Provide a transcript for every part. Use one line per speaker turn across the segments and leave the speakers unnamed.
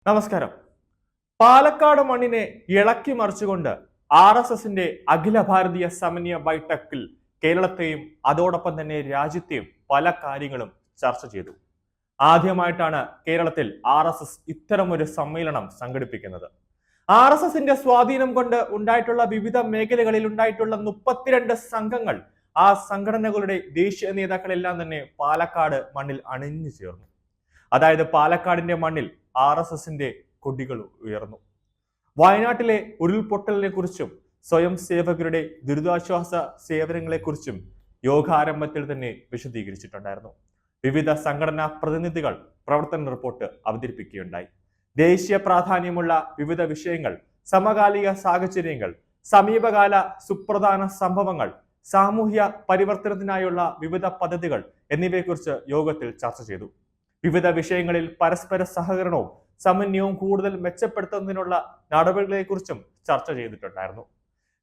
നമസ്കാരം. പാലക്കാട് മണ്ണിനെ ഇളക്കി മറിച്ചുകൊണ്ട് RSSന്റെ അഖില ഭാരതീയ സമന്വയ ബൈഠക്കിൽ കേരളത്തെയും അതോടൊപ്പം തന്നെ രാജ്യത്തെയും പല കാര്യങ്ങളും ചർച്ച ചെയ്തു. ആദ്യമായിട്ടാണ് കേരളത്തിൽ RSS ഇത്തരമൊരു സമ്മേളനം സംഘടിപ്പിക്കുന്നത്. RSSന്റെ സ്വാധീനം കൊണ്ട് ഉണ്ടായിട്ടുള്ള വിവിധ മേഖലകളിൽ ഉണ്ടായിട്ടുള്ള 32 സംഘങ്ങൾ, ആ സംഘടനകളുടെ ദേശീയ നേതാക്കളെല്ലാം തന്നെ പാലക്കാട് മണ്ണിൽ അണിഞ്ഞു ചേർന്നു. അതായത് പാലക്കാടിന്റെ മണ്ണിൽ RSSന്റെ കൊടികൾ ഉയർന്നു. വയനാട്ടിലെ ഉരുൾപൊട്ടലിനെ കുറിച്ചും സ്വയം സേവകരുടെ ദുരിതാശ്വാസ സേവനങ്ങളെക്കുറിച്ചും യോഗാരംഭത്തിൽ തന്നെ വിശദീകരിച്ചിട്ടുണ്ടായിരുന്നു. വിവിധ സംഘടനാ പ്രതിനിധികൾ പ്രവർത്തന റിപ്പോർട്ട് അവതരിപ്പിക്കുകയുണ്ടായി. ദേശീയ പ്രാധാന്യമുള്ള വിവിധ വിഷയങ്ങൾ, സമകാലിക സാഹചര്യങ്ങൾ, സമീപകാല സുപ്രധാന സംഭവങ്ങൾ, സാമൂഹ്യ പരിവർത്തനത്തിനായുള്ള വിവിധ പദ്ധതികൾ എന്നിവയെക്കുറിച്ച് യോഗത്തിൽ ചർച്ച ചെയ്തു. വിവിധ വിഷയങ്ങളിൽ പരസ്പര സഹകരണവും സമന്വയവും കൂടുതൽ മെച്ചപ്പെടുത്തുന്നതിനുള്ള നടപടികളെക്കുറിച്ചും ചർച്ച ചെയ്തിട്ടുണ്ടായിരുന്നു.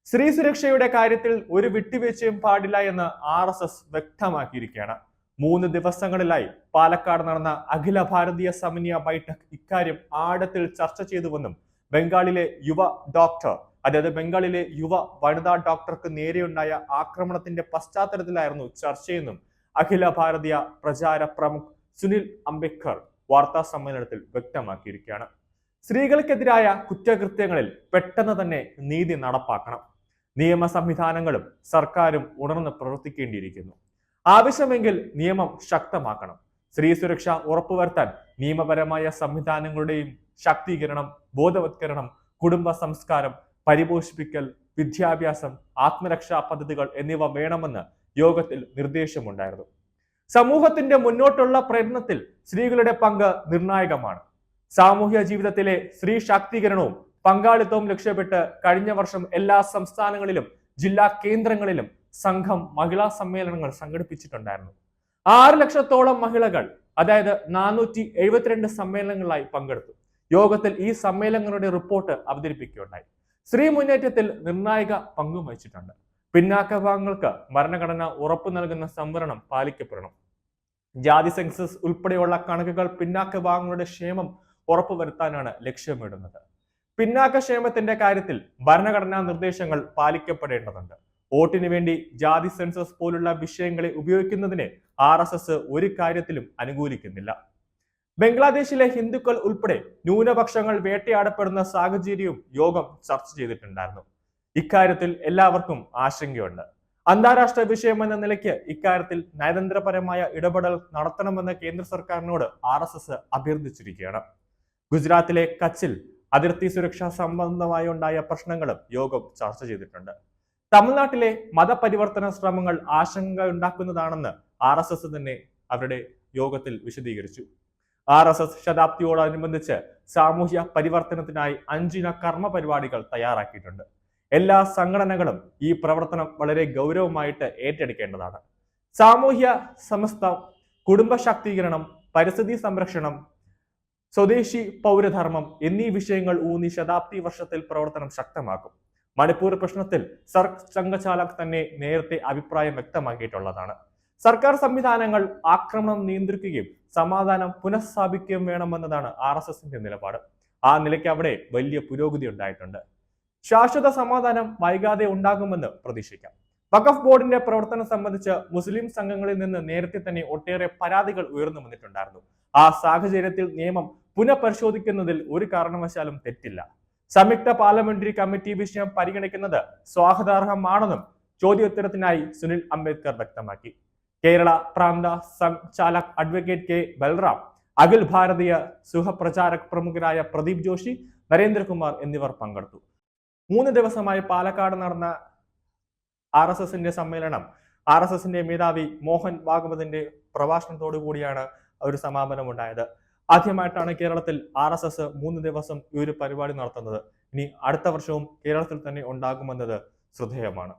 സ്ത്രീ സുരക്ഷയുടെ കാര്യത്തിൽ ഒരു വിട്ടുവീഴ്ചയും പാടില്ല എന്ന് RSS വ്യക്തമാക്കിയിരിക്കുകയാണ്. 3 ദിവസങ്ങളിലായി പാലക്കാട് നടന്ന അഖില ഭാരതീയ സമന്വയ ബൈഠക് ഇക്കാര്യം ആഴത്തിൽ ചർച്ച ചെയ്തുവെന്നും ബംഗാളിലെ യുവ വനിതാ ഡോക്ടർക്ക് നേരെയുണ്ടായ ആക്രമണത്തിന്റെ പശ്ചാത്തലത്തിലായിരുന്നു ചർച്ചയെന്നും അഖില ഭാരതീയ പ്രചാര പ്രമുഖ് സുനിൽ അംബേദ്കർ വാർത്താ സമ്മേളനത്തിൽ വ്യക്തമാക്കിയിരിക്കുകയാണ്. സ്ത്രീകൾക്കെതിരായ കുറ്റകൃത്യങ്ങളിൽ പെട്ടെന്ന് തന്നെ നീതി നടപ്പാക്കണം. നിയമ സംവിധാനങ്ങളും സർക്കാരും ഉണർന്ന് പ്രവർത്തിക്കേണ്ടിയിരിക്കുന്നു. ആവശ്യമെങ്കിൽ നിയമം ശക്തമാക്കണം. സ്ത്രീ സുരക്ഷ ഉറപ്പുവരുത്താൻ നിയമപരമായ സംവിധാനങ്ങളുടെയും ശാക്തീകരണം, ബോധവത്കരണം, കുടുംബ സംസ്കാരം, പരിപോഷിപ്പിക്കൽ, വിദ്യാഭ്യാസം, ആത്മരക്ഷാ പദ്ധതികൾ എന്നിവ വേണമെന്ന് യോഗത്തിൽ നിർദ്ദേശമുണ്ടായിരുന്നു. സമൂഹത്തിന്റെ മുന്നോട്ടുള്ള പ്രയത്നത്തിൽ സ്ത്രീകളുടെ പങ്ക് നിർണായകമാണ്. സാമൂഹ്യ ജീവിതത്തിലെ സ്ത്രീ ശാക്തീകരണവും പങ്കാളിത്തവും ലക്ഷ്യപ്പെട്ട് കഴിഞ്ഞ വർഷം എല്ലാ സംസ്ഥാനങ്ങളിലും ജില്ലാ കേന്ദ്രങ്ങളിലും സംഘം മഹിളാ സമ്മേളനങ്ങൾ സംഘടിപ്പിച്ചിട്ടുണ്ടായിരുന്നു. 6 ലക്ഷത്തോളം മഹിളകൾ, അതായത് 472 സമ്മേളനങ്ങളായി പങ്കെടുത്തു. യോഗത്തിൽ ഈ സമ്മേളനങ്ങളുടെ റിപ്പോർട്ട് അവതരിപ്പിക്കുകയുണ്ടായി. സ്ത്രീ മുന്നേറ്റത്തിൽ നിർണായക പങ്കും വഹിച്ചിട്ടുണ്ട്. പിന്നാക്ക വിഭാഗങ്ങൾക്ക് ഭരണഘടന ഉറപ്പു നൽകുന്ന സംവരണം പാലിക്കപ്പെടണം. ജാതി സെൻസസ് ഉൾപ്പെടെയുള്ള കണക്കുകൾ പിന്നാക്ക വിഭാഗങ്ങളുടെ ക്ഷേമം ഉറപ്പുവരുത്താനാണ് ലക്ഷ്യമിടുന്നത്. പിന്നാക്ക ക്ഷേമത്തിന്റെ കാര്യത്തിൽ ഭരണഘടനാ നിർദ്ദേശങ്ങൾ പാലിക്കപ്പെടേണ്ടതുണ്ട്. വോട്ടിന് വേണ്ടി ജാതി സെൻസസ് പോലുള്ള വിഷയങ്ങളെ ഉപയോഗിക്കുന്നതിനെ RSS ഒരു കാര്യത്തിലും അനുകൂലിക്കുന്നില്ല. ബംഗ്ലാദേശിലെ ഹിന്ദുക്കൾ ഉൾപ്പെടെ ന്യൂനപക്ഷങ്ങൾ വേട്ടയാടപ്പെടുന്ന സാഹചര്യവും യോഗം ചർച്ച ചെയ്തിട്ടുണ്ടായിരുന്നു. ഇക്കാര്യത്തിൽ എല്ലാവർക്കും ആശങ്കയുണ്ട്. അന്താരാഷ്ട്ര വിഷയമെന്ന നിലയ്ക്ക് ഇക്കാര്യത്തിൽ നയതന്ത്രപരമായ ഇടപെടൽ നടത്തണമെന്ന് കേന്ദ്ര സർക്കാരിനോട് RSS അഭ്യർത്ഥിച്ചിരിക്കുകയാണ്. ഗുജറാത്തിലെ കച്ചിൽ അതിർത്തി സുരക്ഷാ സംബന്ധമായി ഉണ്ടായ പ്രശ്നങ്ങളും യോഗം ചർച്ച ചെയ്തിട്ടുണ്ട്. തമിഴ്നാട്ടിലെ മതപരിവർത്തന ശ്രമങ്ങൾ ആശങ്കയുണ്ടാക്കുന്നതാണെന്ന് RSS തന്നെ അവരുടെ യോഗത്തിൽ വിശദീകരിച്ചു. RSS ശതാബ്ദിയോടനുബന്ധിച്ച് സാമൂഹ്യ പരിവർത്തനത്തിനായി 5 ഇന കർമ്മ പരിപാടികൾ തയ്യാറാക്കിയിട്ടുണ്ട്. എല്ലാ സംഘടനകളും ഈ പ്രവർത്തനം വളരെ ഗൗരവമായിട്ട് ഏറ്റെടുക്കേണ്ടതാണ്. സാമൂഹ്യ സമസ്ത, കുടുംബ ശാക്തീകരണം, പരിസ്ഥിതി സംരക്ഷണം, സ്വദേശി പൗരധർമ്മം എന്നീ വിഷയങ്ങൾ ഊന്നി ശതാബ്ദി വർഷത്തിൽ പ്രവർത്തനം ശക്തമാക്കും. മണിപ്പൂർ പ്രശ്നത്തിൽ സംഘചാലക് തന്നെ നേരത്തെ അഭിപ്രായം വ്യക്തമാക്കിയിട്ടുള്ളതാണ്. സർക്കാർ സംവിധാനങ്ങൾ ആക്രമണം നിയന്ത്രിക്കുകയും സമാധാനം പുനഃസ്ഥാപിക്കുകയും വേണമെന്നതാണ് RSSന്റെ നിലപാട്. ആ നിലയ്ക്ക് അവിടെ വലിയ പുരോഗതി ഉണ്ടായിട്ടുണ്ട്. ശാശ്വത സമാധാനം വൈകാതെ ഉണ്ടാകുമെന്ന് പ്രതീക്ഷിക്കാം. വഖഫ് ബോർഡിന്റെ പ്രവർത്തനം സംബന്ധിച്ച് മുസ്ലിം സംഘങ്ങളിൽ നിന്ന് നേരത്തെ തന്നെ ഒട്ടേറെ പരാതികൾ ഉയർന്നു വന്നിട്ടുണ്ടായിരുന്നു. ആ സാഹചര്യത്തിൽ നിയമം പുനഃപരിശോധിക്കുന്നതിൽ ഒരു കാരണവശാലും തെറ്റില്ല. സംയുക്ത പാർലമെന്ററി കമ്മിറ്റി വിഷയം പരിഗണിക്കുന്നത് സ്വാഗതാർഹമാണെന്നും ചോദ്യോത്തരത്തിനായി സുനിൽ അംബേദ്കർ വ്യക്തമാക്കി. കേരള പ്രാന്ത സംഘാലക് അഡ്വക്കേറ്റ് K. ബൽറാം, അഖിൽ ഭാരതീയ സുഹപ്രചാരക് പ്രമുഖരായ പ്രദീപ് ജോഷി, നരേന്ദ്രകുമാർ എന്നിവർ പങ്കെടുത്തു. 3 ദിവസമായി പാലക്കാട് നടന്ന RSSന്റെ സമ്മേളനം RSSന്റെ മേധാവി മോഹൻ ഭാഗവതിന്റെ പ്രഭാഷണത്തോടു കൂടിയാണ് ഒരു സമാപനം ഉണ്ടായത്. ആദ്യമായിട്ടാണ് കേരളത്തിൽ RSS 3 ദിവസം ഈ ഒരു പരിപാടി നടത്തുന്നത്. ഇനി അടുത്ത വർഷവും കേരളത്തിൽ തന്നെ ഉണ്ടാകുമെന്നത് ശ്രദ്ധേയമാണ്.